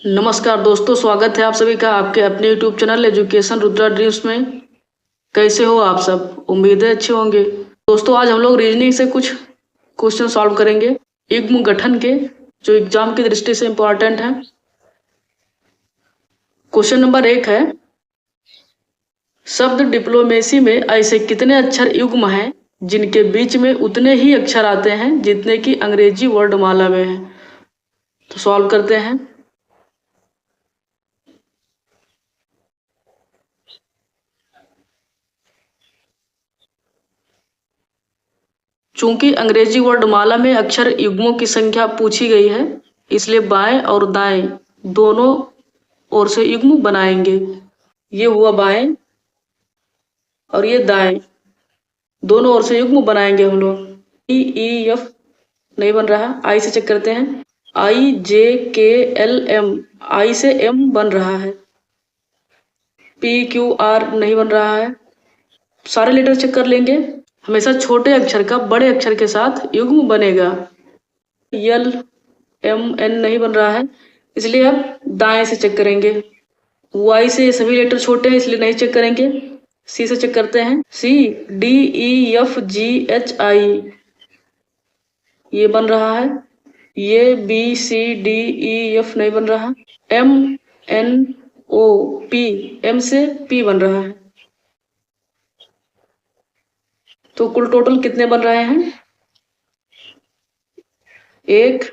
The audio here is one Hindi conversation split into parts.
नमस्कार दोस्तों, स्वागत है आप सभी का आपके अपने YouTube channel education Rudra dreams में। कैसे हो आप सब? उम्मीद है अच्छे होंगे। दोस्तों, आज हम लोग रीजनिंग से कुछ क्वेश्चन सॉल्व करेंगे युग्म गठन के, जो एग्जाम की दृष्टि से इम्पोर्टेंट है। क्वेश्चन नंबर 1 है, शब्द डिप्लोमेसी में ऐसे कितने अक्षर युग्म हैं जिनके बीच में उतने ही अक्षर आते हैं जितने कि अंग्रेजी वर्णमाला में है। तो सॉल्व करते हैं। चूंकि अंग्रेजी वर्णमाला में अक्षर युग्मों की संख्या पूछी गई है, इसलिए बाएं और दाएं दोनों ओर से युग्म बनाएंगे। ये हुआ बाएं और ये दाएं, दोनों ओर से युग्म बनाएंगे हम लोग। EEF नहीं बन रहा, आई से चेक करते हैं। IJKLM, आई से M बन रहा है। PQR नहीं बन रहा है। सारे लेटर चेक कर लेंगे। हमेशा छोटे अक्षर का बड़े अक्षर के साथ युग्म बनेगा। LMN नहीं बन रहा है, इसलिए अब दाएं से चेक करेंगे। Y से सभी लेटर छोटे हैं, इसलिए नहीं चेक करेंगे। C से चेक करते हैं। CDEFGHI ये बन रहा है। ये BCDEF नहीं बन रहा। MNOP, M से P बन रहा है। तो कुल टोटल कितने बन रहे हैं? 1,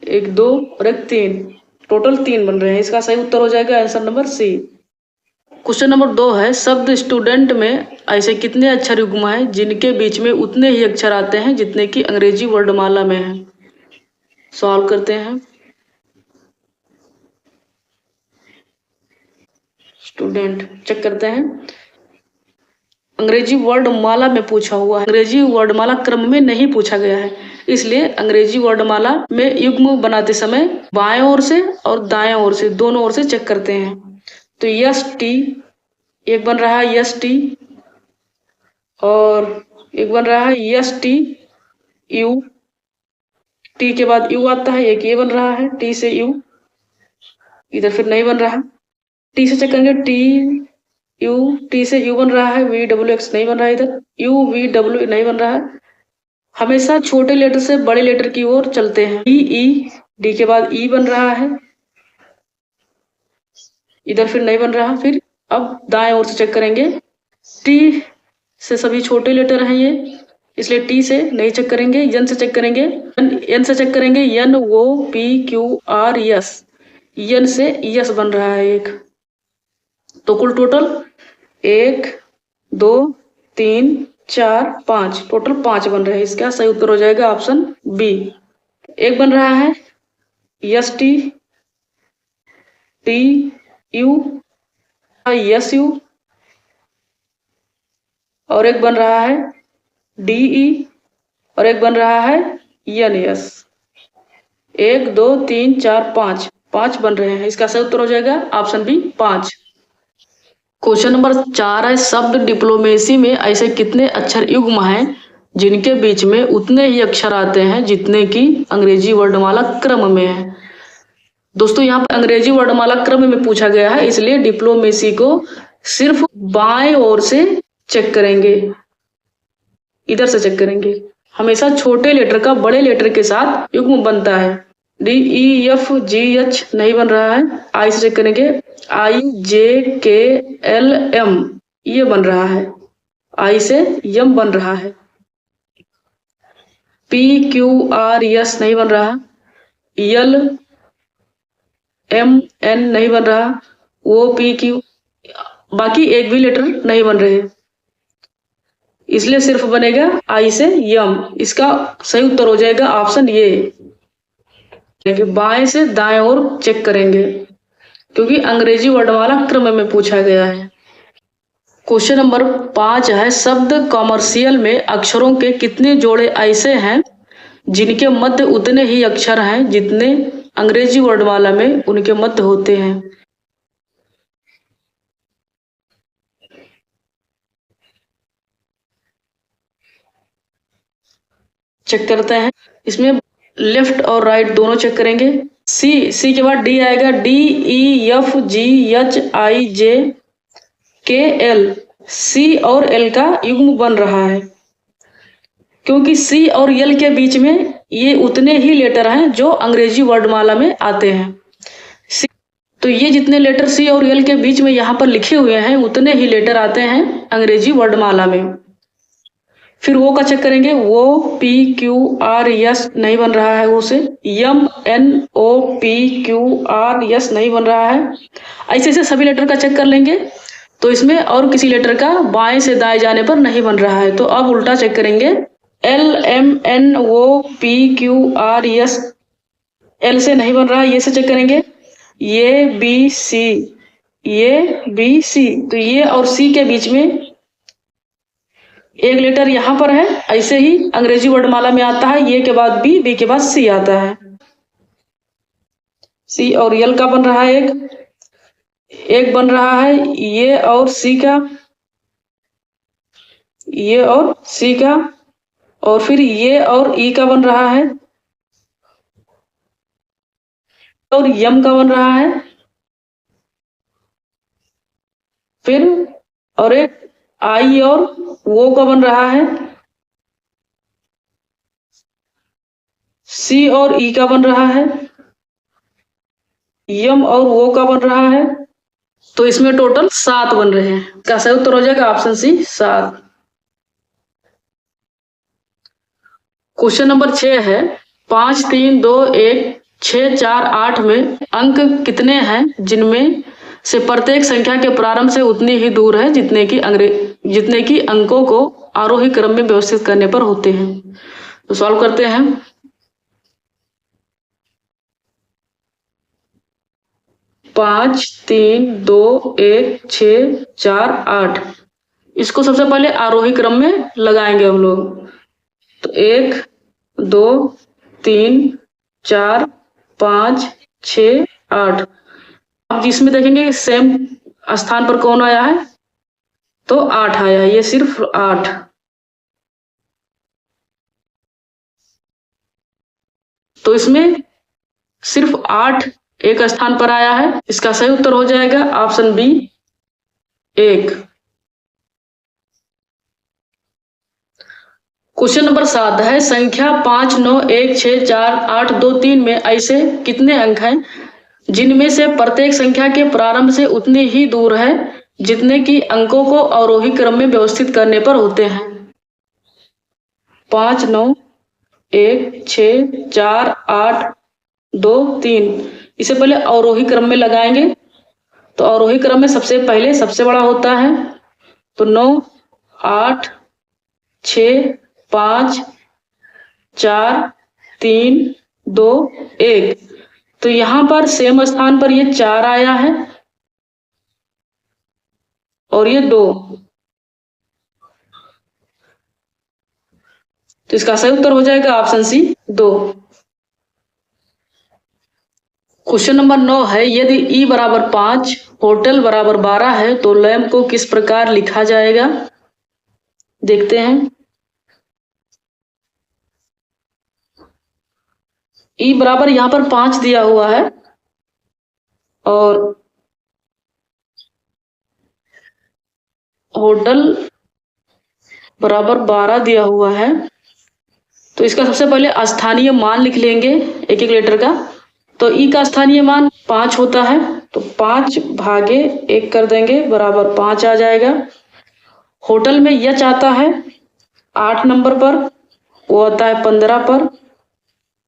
1, 2 और 1, 3। टोटल 3 बन रहे हैं। इसका सही उत्तर हो जाएगा answer number C। Question number 2 है, शब्द स्टूडेंट में ऐसे कितने अक्षर युग्म हैं जिनके बीच में उतने ही अक्षर आते हैं जितने कि अंग्रेजी वर्णमाला में है। सॉल्व करते हैं। स्टूडेंट चेक करते हैं। अंग्रेजी वर्णमाला में पूछा हुआ है, अंग्रेजी वर्णमाला क्रम में नहीं पूछा गया है, इसलिए अंग्रेजी वर्णमाला में युग्म बनाते समय बाएं ओर से और दाएं ओर से दोनों ओर से चेक करते हैं। तो ST एक बन रहा है, ST, और एक बन रहा है STU। T के बाद U आता है, एक ये बन रहा है T से U, इधर फिर नहीं बन रहा। T से चेक करेंगे। T से U बन रहा है। VWX नहीं बन रहा है, इधर UVW नहीं बन रहा है। हमेशा छोटे लेटर से बड़े लेटर की ओर चलते हैं। D के बाद E बन रहा है, इधर फिर नहीं बन रहा। फिर अब दाएं ओर से चेक करेंगे। T से सभी छोटे लेटर हैं ये, इसलिए T से नहीं चेक करेंगे। N से चेक करेंगे। N से चेक करेंगे। NOPQRS, N से यस बन रहा है एक। तो कुल टोटल 1, 2, 3, 4, 5, टोटल 5 बन रहे हैं। इसका सही उत्तर हो जाएगा ऑप्शन B। एक बन रहा है ST, TU, SU, और एक बन रहा है DE, और एक बन रहा है NS। 1, 2, 3, 4, 5, 5 बन रहे हैं। इसका सही उत्तर हो जाएगा ऑप्शन B, 5। क्वेश्चन नंबर 4 है, शब्द डिप्लोमेसी में ऐसे कितने अक्षर युग्म हैं जिनके बीच में उतने ही अक्षर आते हैं जितने कि अंग्रेजी वर्णमाला क्रम में है। दोस्तों, यहाँ पर अंग्रेजी वर्णमाला क्रम में पूछा गया है, इसलिए डिप्लोमेसी को सिर्फ बाएं ओर से चेक करेंगे, इधर से चेक करेंगे। हमेशा छोटे लेटर का बड़े लेटर के साथ युग्म बनता है। DEFGH नहीं बन रहा है, आई से चेक करेंगे। IJKLM ये बन रहा है, आई से यम बन रहा है। PQRS नहीं बन रहा। LMN नहीं बन रहा। OPQ, बाकी एक भी लेटर नहीं बन रहे, इसलिए सिर्फ बनेगा आई से यम। इसका सही उत्तर हो जाएगा ऑप्शन ये। बाएं से दाएं ओर चेक करेंगे, क्योंकि अंग्रेजी वर्णमाला क्रम में पूछा गया है। क्वेश्चन नंबर 5 है, शब्द कॉमर्शियल में अक्षरों के कितने जोड़े ऐसे हैं जिनके मध्य उतने ही अक्षर हैं जितने अंग्रेजी वर्णमाला में उनके मध्य होते हैं। चेक करते हैं। इसमें लेफ्ट और राइट दोनों चेक करेंगे। सी के बाद डी आएगा, DEFGHIJKL, सी और एल का युग्म बन रहा है, क्योंकि सी और एल के बीच में ये उतने ही लेटर हैं जो अंग्रेजी वर्णमाला में आते हैं। तो ये जितने लेटर सी और एल के बीच में यहाँ पर लिखे हुए हैं उतने ही लेटर आते हैं अंग्रेजी वर्णमाला में। फिर वो का चेक करेंगे, वो PQRS नहीं बन रहा है, वो से MNOPQRS नहीं बन रहा है। ऐसे ऐसे सभी लेटर का चेक कर लेंगे, तो इसमें और किसी लेटर का बाएं से दाएं जाने पर नहीं बन रहा है। तो अब उल्टा चेक करेंगे, LMNOPQRS एल से नहीं बन रहा है, ये से चेक करेंगे, ये BC, तो ये और सी के बीच में एक लेटर यहाँ पर है, ऐसे ही अंग्रेजी वर्णमाला में आता है, ये के बाद बी के बाद सी आता है। सी और एल का बन रहा है एक बन रहा है ये और सी का, ये और सी का, और फिर ये और ई का बन रहा है, और यम का बन रहा है, फिर और एक आई और वो का बन रहा है, सी और ई का बन रहा है, यम और वो का बन रहा है। तो इसमें टोटल 7 बन रहे हैं। इसका सही उत्तर हो जाएगा ऑप्शन सी 7। क्वेश्चन नंबर 6 है, 5 3 2 1 6 4 8 में अंक कितने हैं जिनमें से प्रत्येक संख्या के प्रारंभ से उतनी ही दूर है जितने की अंकों को आरोही क्रम में व्यवस्थित करने पर होते हैं। तो सॉल्व करते हैं। 5 3 2 1 6 4 8, इसको सबसे पहले आरोही क्रम में लगाएंगे हम लोग। तो 1 2 3 4 5 6 8। अब जिसमें देखेंगे सेम स्थान पर कौन आया है, तो 8 आया है, ये सिर्फ 8। तो इसमें सिर्फ 8 एक स्थान पर आया है। इसका सही उत्तर हो जाएगा ऑप्शन बी 1। क्वेश्चन नंबर 7 है, संख्या 5 9 1 6 4 8 2 3 में ऐसे कितने अंक हैं जिनमें से प्रत्येक संख्या के प्रारंभ से उतनी ही दूर है जितने की अंकों को आरोही क्रम में व्यवस्थित करने पर होते हैं। 5 9 1 6 4 8 2 3, इसे पहले आरोही क्रम में लगाएंगे। तो आरोही क्रम में सबसे पहले सबसे बड़ा होता है, तो 9 8 6 5 4 3 2 1। तो यहां पर सेम स्थान पर ये 4 आया है और ये 2। तो इसका सही उत्तर हो जाएगा ऑप्शन सी 2। क्वेश्चन नंबर 9 है, यदि ई बराबर 5 होटल बराबर 12 है तो लैम्प को किस प्रकार लिखा जाएगा। देखते हैं। ई बराबर यहाँ पर 5 दिया हुआ है और होटल बराबर 12 दिया हुआ है। तो इसका सबसे पहले स्थानीय मान लिख लेंगे एक एक लेटर का। तो ई का स्थानीय मान 5 होता है, तो 5 भागे 1 कर देंगे बराबर 5 आ जाएगा। होटल में यच आता है 8 नंबर पर, वो आता है 15 पर,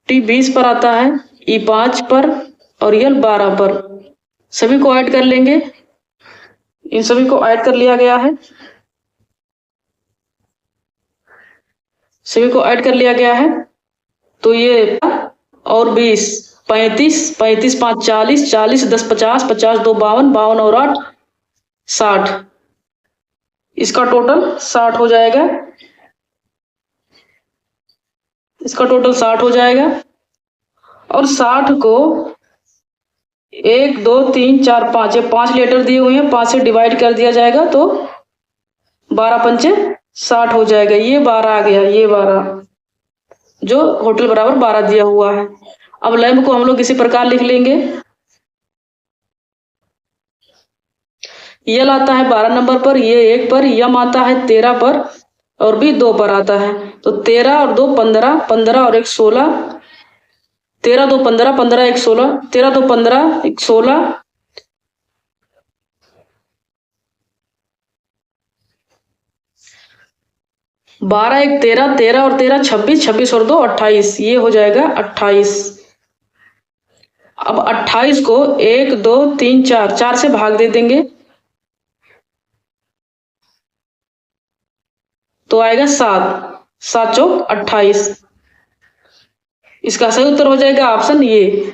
टी 20 पर आता है, ई 5 पर और यल 12 पर। सभी को ऐड कर लेंगे। इन सभी को ऐड कर लिया गया है। सभी को ऐड कर लिया गया है। तो ये और 20 35 35 5 40 40 10 50 50 2 52 52 और 8 60। इसका टोटल 60 हो जाएगा। इसका टोटल 60 हो जाएगा और 60 को 1 2 3 4 5, ये 5 लेटर दिए हुए हैं, 5 से डिवाइड कर दिया जाएगा तो 12 पंचे 60 हो जाएगा। ये 12 आ गया, ये 12 जो होटल बराबर 12 दिया हुआ है। अब लैम्ब को हम लोग इसी प्रकार लिख लेंगे। यल आता है 12 नंबर पर, ये 1 पर, यम आता है 13 पर और भी 2 पर आता है। तो 13 और 2 15, 15 और 1 16, 13 2 15, 15 1 16, 13 2 15 1 16, 12 1 13, 13 और 13 26, 26 और 2 28, ये हो जाएगा 28। अब 28 को 1 2 3 4, 4 से भाग दे देंगे तो आएगा 7, 7 चौक 28। इसका सही उत्तर हो जाएगा ऑप्शन ए।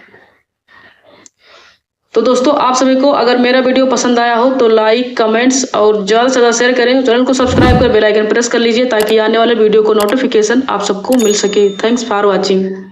तो दोस्तों आप सभी को अगर मेरा वीडियो पसंद आया हो तो लाइक, कमेंट्स और ज़्यादा से ज़्यादा शेयर करें। चैनल को सब्सक्राइब कर बेल आइकन प्रेस कर लीजिए ताकि आने वाले वीडियो को नोटिफिकेशन आप सबको मिल सके। Thanks for watching.